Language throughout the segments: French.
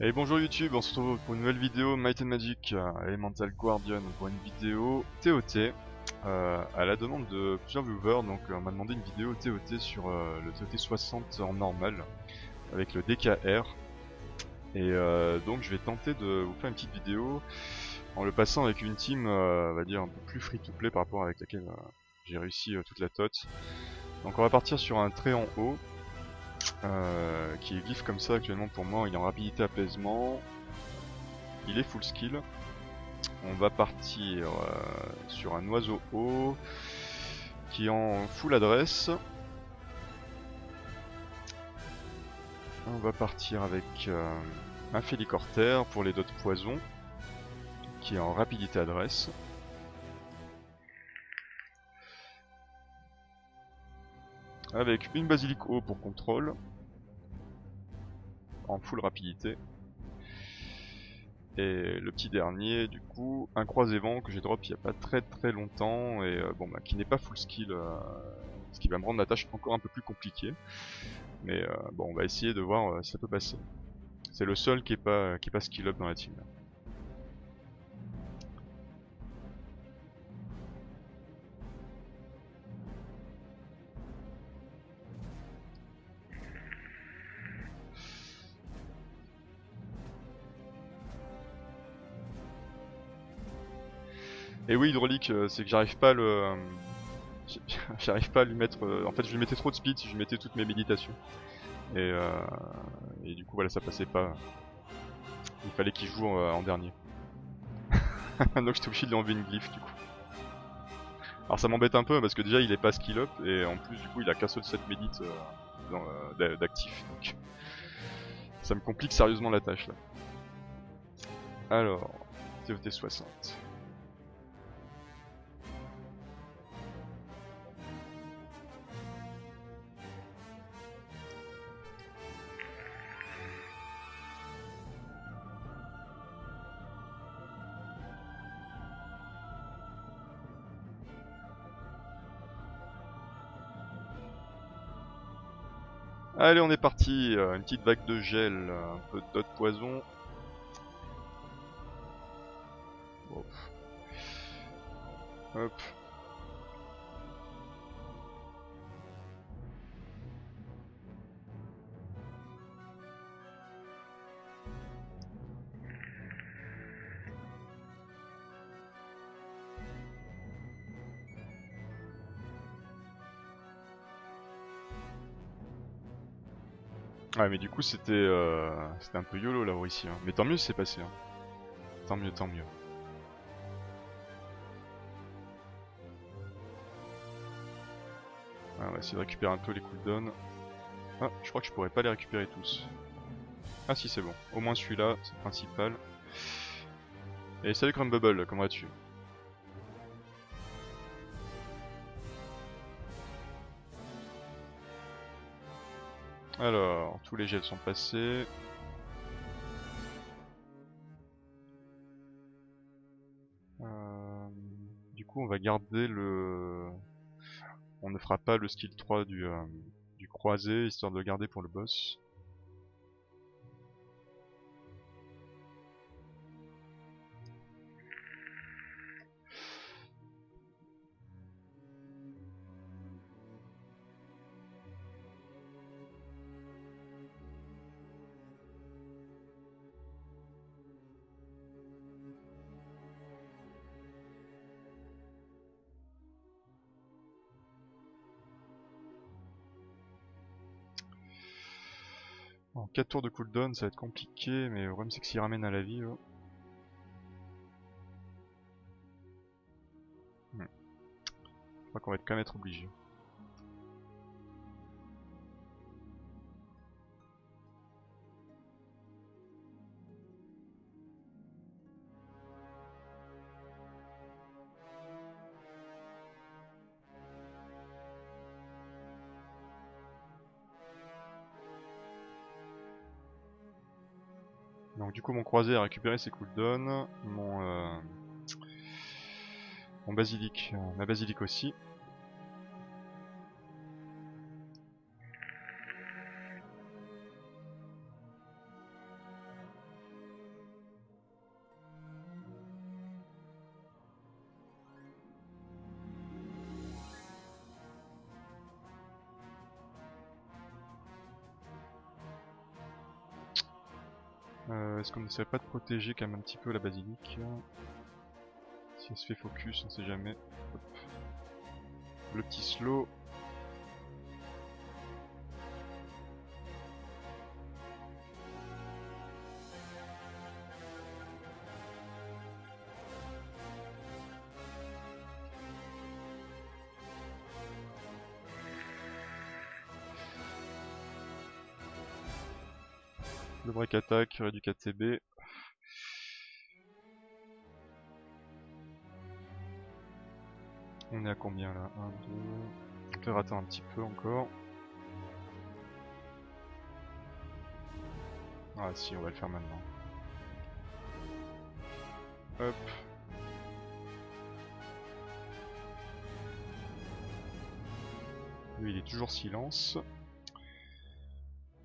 Et bonjour YouTube, on se retrouve pour une nouvelle vidéo Might and Magic Elemental Guardian pour une vidéo TOT à la demande de plusieurs viewers. Donc on m'a demandé une vidéo TOT sur le TOT 60 en normal avec le DKR. Et donc je vais tenter de vous faire une petite vidéo en le passant avec une team on va dire un peu plus free to play par rapport avec laquelle j'ai réussi toute la TOT. Donc on va partir sur un trait en haut. Qui est glyphe comme ça actuellement pour moi, il est en rapidité apaisement, il est full skill. On va partir sur un oiseau haut qui est en full adresse. On va partir avec un félicortère pour les dots poison qui est en rapidité adresse. Avec une basilique haut pour contrôle en full rapidité. Et le petit dernier, du coup, un croisé-vent que j'ai drop il n'y a pas très longtemps et bon, bah, qui n'est pas full skill, ce qui va me rendre la tâche encore un peu plus compliquée. Mais bon, on va essayer de voir si ça peut passer. C'est le seul qui est pas skill up dans la team. Et oui, hydraulique, c'est que j'arrive pas à le, j'arrive pas à lui mettre. En fait, je lui mettais trop de speed si je lui mettais toutes mes méditations. Et du coup, voilà, ça passait pas. Il fallait qu'il joue en dernier. Donc j'étais obligé de lui enlever une glyphe du coup. Alors ça m'embête un peu parce que déjà il est pas skill up et en plus du coup il a qu'un seul set médite d'actif. Donc ça me complique sérieusement la tâche là. Alors, TOT 60. Allez, on est parti, une petite vague de gel, un peu de dot poison. Bon. Hop. Ouais, mais du coup c'était un peu YOLO là ici. Hein. Mais tant mieux c'est passé. Hein. Tant mieux, tant mieux. Ah, on va essayer de récupérer un peu les cooldowns. Ah, je crois que je pourrais pas les récupérer tous. Ah si c'est bon. Au moins celui-là, c'est le principal. Et salut Crumble, comment vas-tu? Alors, tous les gels sont passés. Du coup, on va garder le... On ne fera pas le skill 3 du croisé, histoire de le garder pour le boss. En 4 tours de cooldown, ça va être compliqué, mais le problème c'est que s'il ramène à la vie... Je crois qu'on va quand même être obligé. Donc du coup mon croisé a récupéré ses cooldowns, mon basilic, ma basilic aussi. Est-ce qu'on n'essaierait pas de protéger quand même un petit peu la basilique? Si elle se fait focus, on sait jamais. Hop. Le petit slow. Le break attack, réduit 4 CB. On est à combien là? 1, 2... On peut attendre un petit peu encore. Ah si, on va le faire maintenant. Hop. Lui il est toujours silence.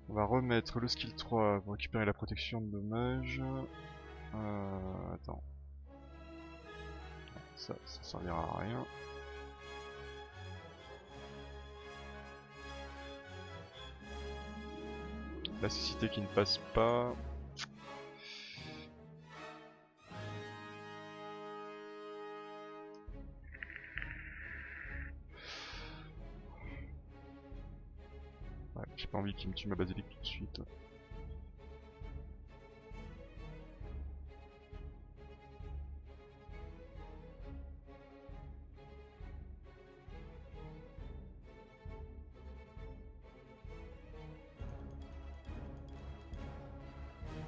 On va remettre le skill 3 pour récupérer la protection de dommages. Attends. Ça servira à rien. La cécité qui ne passe pas. Ouais, j'ai pas envie qu'il me tue ma basilique tout de suite.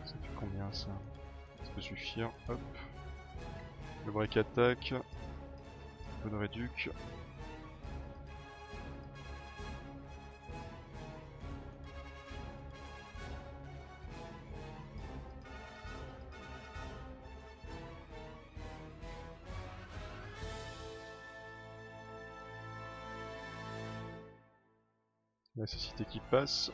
Ça fait combien ça? Ça peut suffire. Hop. Le break attack. Un peu de réduc. La cécité qui passe.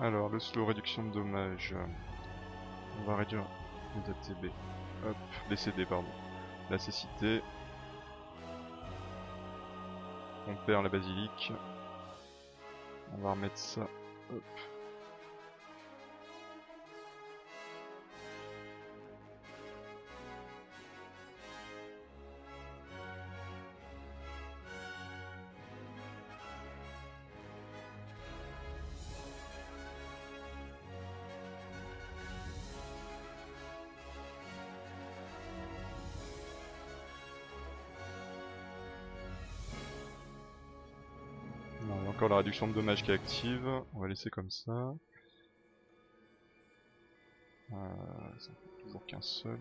Alors, le slow réduction de dommages. On va réduire les ATB. Hop, les CD, pardon. La cécité. On perd la basilique. On va remettre ça. Hop. Non, il y a encore la réduction de dommages qui est active. On va laisser comme ça. Ça en fait toujours qu'un seul.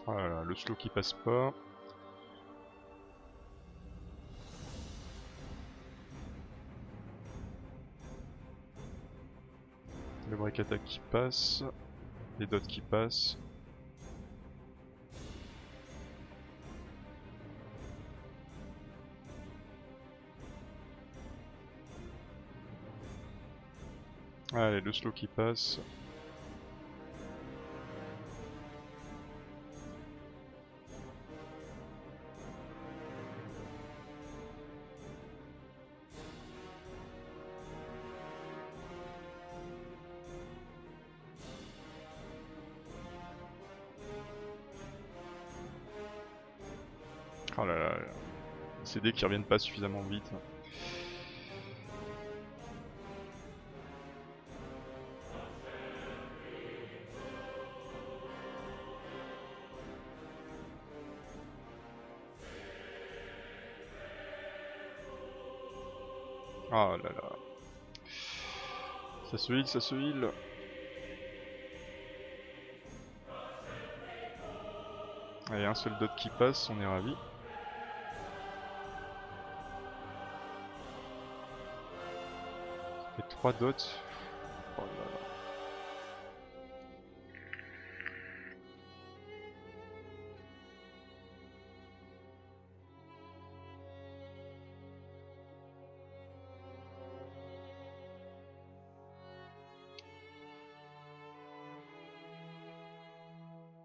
Voilà, le slow qui passe pas. Le break attack qui passe. Les dots qui passent. Allez, le slow qui passe. Oh là là, là. Les CD qui reviennent pas suffisamment vite. Oh là là. Ça se heal, ça se heal. Allez, un seul dot qui passe, on est ravi. Et 3 dots. Oh là là.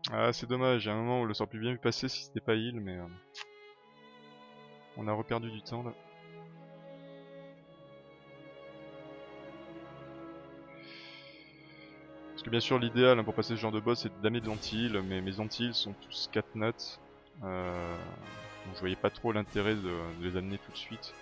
Ah, c'est dommage, il y a un moment où le sort plus bien vu passer si c'était pas heal, mais on a reperdu du temps là. Parce que bien sûr l'idéal pour passer ce genre de boss c'est d'amener des anti-heal, mais mes anti-heal sont tous 4 notes. Donc je voyais pas trop l'intérêt de les amener tout de suite.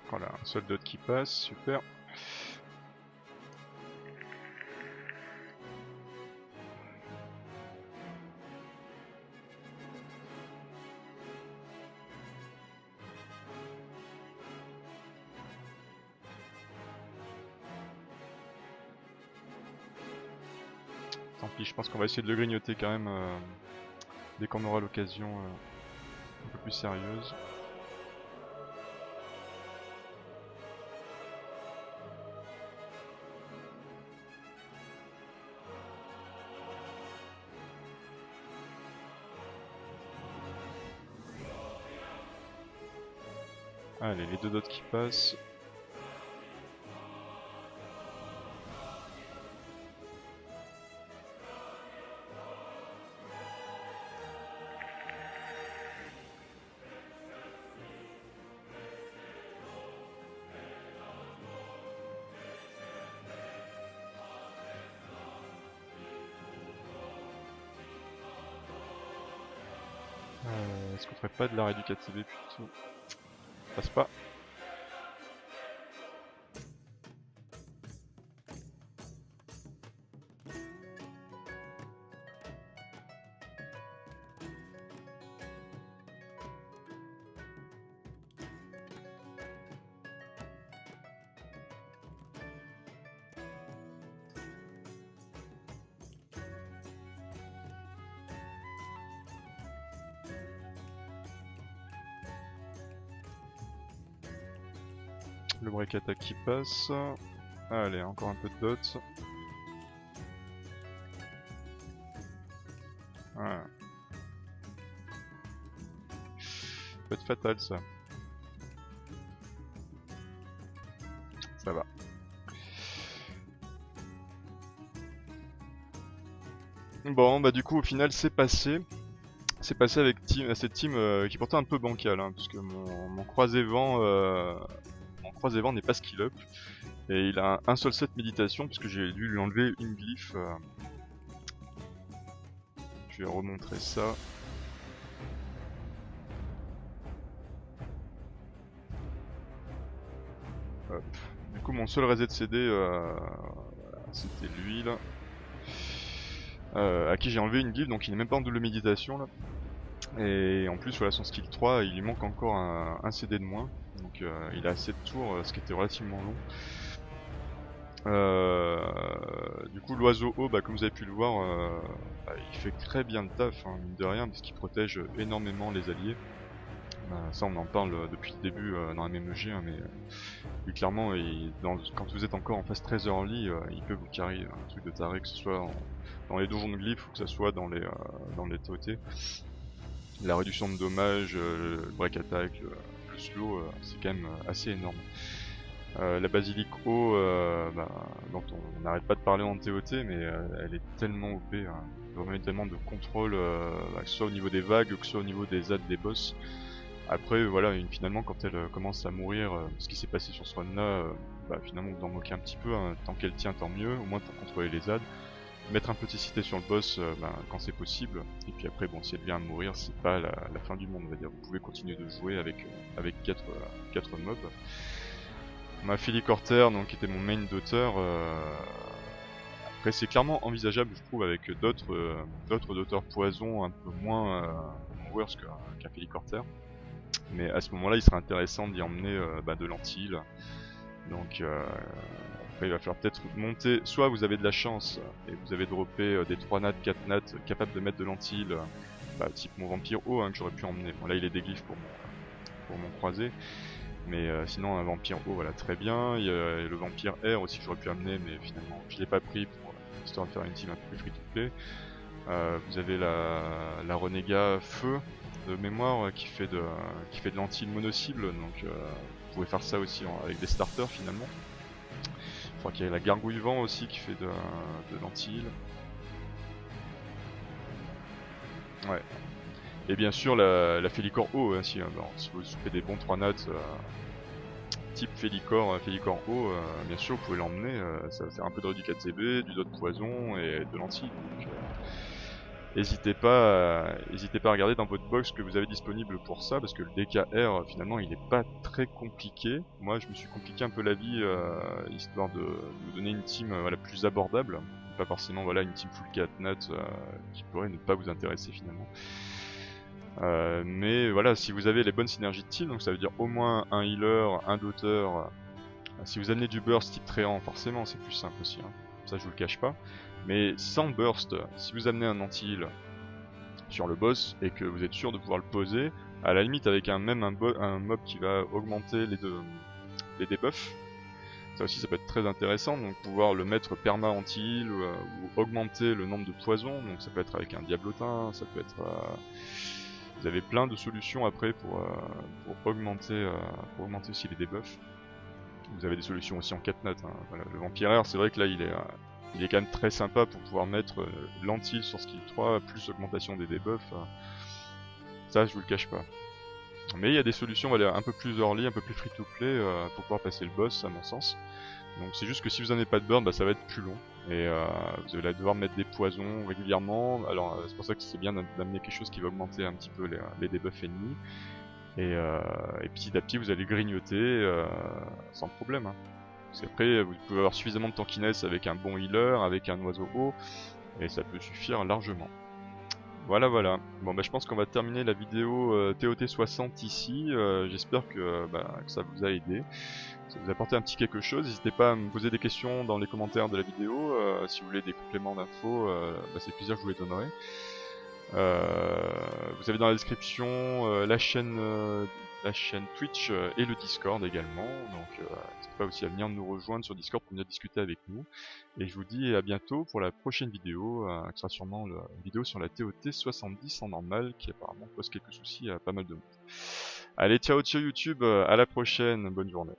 Voilà, un seul dot qui passe, super. Tant pis, je pense qu'on va essayer de le grignoter quand même dès qu'on aura l'occasion un peu plus sérieuse. Allez, les 2 dots qui passent. Est-ce qu'on ferait pas de l'arrêt du KTB plutôt? Passe pas. Le break attack qui passe. Allez, encore un peu de dot. Voilà. Peut être fatal ça. Ça va. Bon, bah du coup au final c'est passé. C'est passé avec cette team qui est pourtant un peu bancale, hein, puisque mon croisé-vent n'est pas skill up. Et il a un seul set méditation, puisque j'ai dû lui enlever une glyphe. Je vais remontrer ça. Hop. Du coup mon seul reset CD, c'était lui là. À qui j'ai enlevé une glyphe, donc il n'est même pas en double méditation là. Et en plus voilà, son skill 3 il lui manque encore un CD de moins. Donc il a 7 tours, ce qui était relativement long. Du coup l'oiseau haut, bah, comme vous avez pu le voir, bah, il fait très bien le taf, hein, mine de rien, parce qu'il protège énormément les alliés. Ça on en parle depuis le début dans la MMG, hein, mais lui clairement quand vous êtes encore en phase très early, il peut vous carry un truc de taré, que ce soit dans les donjons de glyphes ou que ce soit dans les TOT. La réduction de dommages, le break attack, le slow, c'est quand même assez énorme. La basilic haut, dont on n'arrête pas de parler en TOT, mais elle est tellement OP, hein, vraiment tellement de contrôle, que ce soit au niveau des vagues, que ce soit au niveau des ZAD des boss. Après voilà, finalement quand elle commence à mourir, ce qui s'est passé sur ce run là, finalement vous en moquez un petit peu, hein, tant qu'elle tient tant mieux, au moins pour contrôler les ZAD. mettre un petit cité sur le boss quand c'est possible. Et puis après, bon, si elle vient à mourir, c'est pas la fin du monde, on va dire. Vous pouvez continuer de jouer avec 4 mobs. Ma Felicorter, donc qui était mon main d'auteur. Après, c'est clairement envisageable, je trouve, avec d'autres d'auteurs poison un peu moins worse qu'un Felicorter. Mais à ce moment-là, il serait intéressant d'y emmener de l'anti-heal. Donc après, il va falloir peut-être monter. Soit vous avez de la chance et vous avez droppé des 3 nats, 4 nats capables de mettre de l'anti-heal, type mon vampire haut que j'aurais pu emmener. Bon, là, il est déglyphe pour mon croisé. Mais sinon, un vampire haut, voilà, très bien. Il y a le vampire air aussi que j'aurais pu amener, mais finalement, je l'ai pas pris pour histoire de faire une team un peu plus free-to-play. Vous avez la renégat feu de mémoire qui fait de l'anti mono-cible, donc vous pouvez faire ça aussi avec des starters finalement. Je crois qu'il y a la gargouille vent aussi qui fait de l'anti-heal. Ouais. Et bien sûr la Félicor haut, hein, si vous faites des bons 3 nats type Félicor haut, bien sûr vous pouvez l'emmener, ça va faire un peu de réduit 4CB, du dot poison et de l'anti. Donc n'hésitez pas à regarder dans votre box ce que vous avez disponible pour ça, parce que le DKR finalement il est pas très compliqué. Moi je me suis compliqué un peu la vie histoire de vous donner une team plus abordable, pas forcément une team full 4 nat qui pourrait ne pas vous intéresser finalement. Mais voilà, si vous avez les bonnes synergies de team, donc ça veut dire au moins un healer, un daughter. Si vous amenez du burst type tréant, forcément c'est plus simple aussi, hein. Ça je vous le cache pas. Mais sans burst, si vous amenez un anti-heal sur le boss et que vous êtes sûr de pouvoir le poser, à la limite avec un mob qui va augmenter les debuffs, ça aussi ça peut être très intéressant, donc pouvoir le mettre perma anti-heal ou augmenter le nombre de poisons, donc ça peut être avec un diablotin, ça peut être... vous avez plein de solutions après pour augmenter aussi les debuffs. Vous avez des solutions aussi en 4 nats, hein. Voilà, le vampire c'est vrai que là il est quand même très sympa pour pouvoir mettre l'anti sur skill 3 plus augmentation des debuffs. Ça je vous le cache pas. Mais il y a des solutions un peu plus early, un peu plus free to play pour pouvoir passer le boss à mon sens. Donc c'est juste que si vous en avez pas de burn, ça va être plus long. Et vous allez devoir mettre des poisons régulièrement. Alors c'est pour ça que c'est bien d'amener quelque chose qui va augmenter un petit peu les debuffs ennemis. Et petit à petit vous allez grignoter sans problème, hein. Parce qu'après vous pouvez avoir suffisamment de tankiness avec un bon healer, avec un oiseau haut, et ça peut suffire largement. Voilà. Bon je pense qu'on va terminer la vidéo TOT 60 ici. J'espère que ça vous a aidé, ça vous a apporté un petit quelque chose. N'hésitez pas à me poser des questions dans les commentaires de la vidéo. Si vous voulez des compléments d'infos, c'est plaisir que je vous les donnerai. Vous avez dans la description la chaîne Twitch et le Discord également. Donc n'hésitez pas aussi à venir nous rejoindre sur Discord pour venir discuter avec nous. Et je vous dis à bientôt pour la prochaine vidéo, qui sera sûrement une vidéo sur la TOT 70 en normal, qui apparemment pose quelques soucis à pas mal de monde. Allez, ciao YouTube, à la prochaine, bonne journée.